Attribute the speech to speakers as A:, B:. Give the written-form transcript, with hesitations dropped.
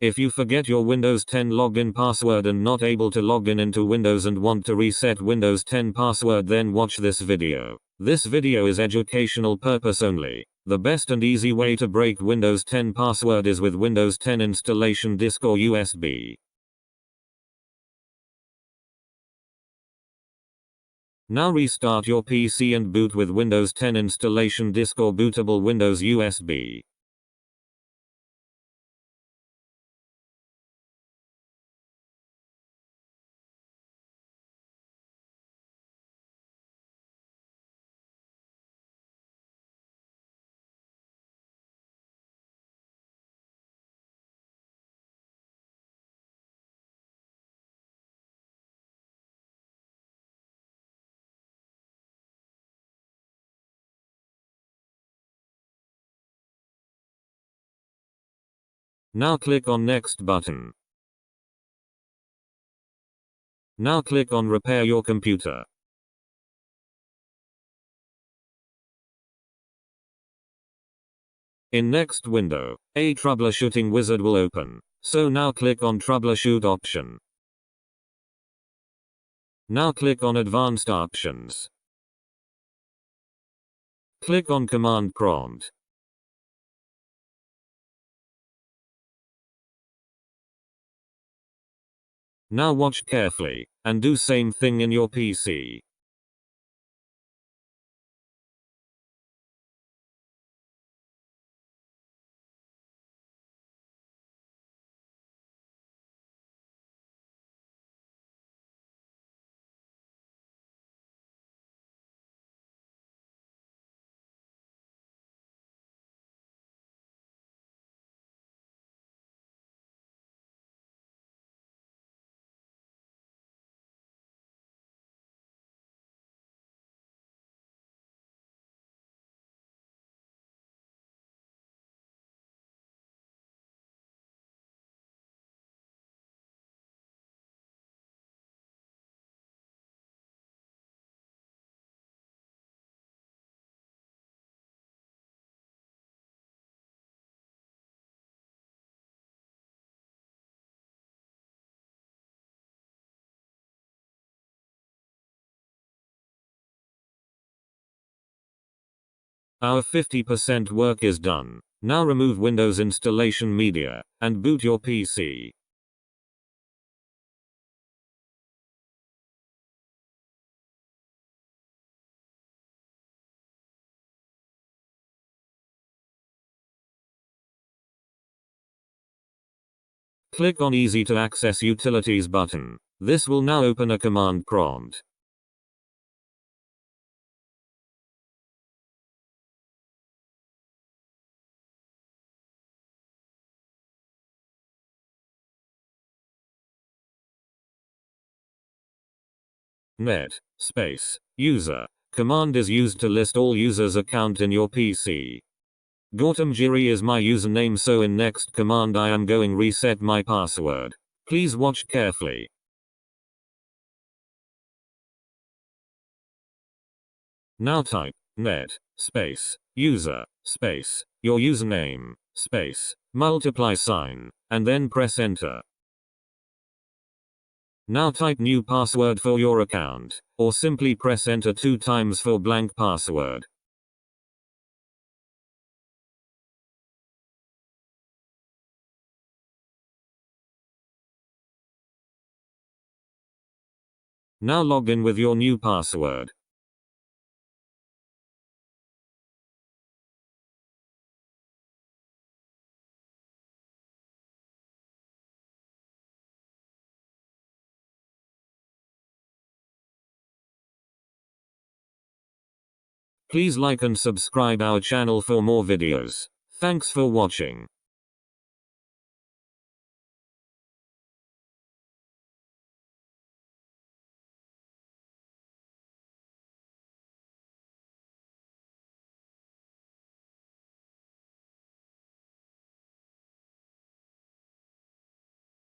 A: If you forget your Windows 10 login password and not able to log in into Windows and want to reset Windows 10 password, then watch this video. This video is educational purpose only. The best and easy way to break Windows 10 password is with Windows 10 installation disk or USB. Now restart your PC and boot with Windows 10 installation disk or bootable Windows USB. Now click on Next button. Now click on Repair your computer. In next window, a troubleshooting wizard will open. So now click on Troubleshoot option. Now click on Advanced options. Click on Command Prompt. Now watch carefully, and do same thing in your PC. Our 50% work is done. Now remove Windows installation media, and boot your PC. Click on Easy to Access Utilities button. This will now open a command prompt. Net, space, user. Command is used to list all users' account in your PC. Gautam Giri is my username, so in next command I am going reset my password. Please watch carefully. Now type, net, space, user, space, your username, space, multiply sign, and then press enter. Now type new password for your account, or simply press enter 2 times for blank password. Now log in with your new password. Please like and subscribe our channel for more videos. Thanks for watching.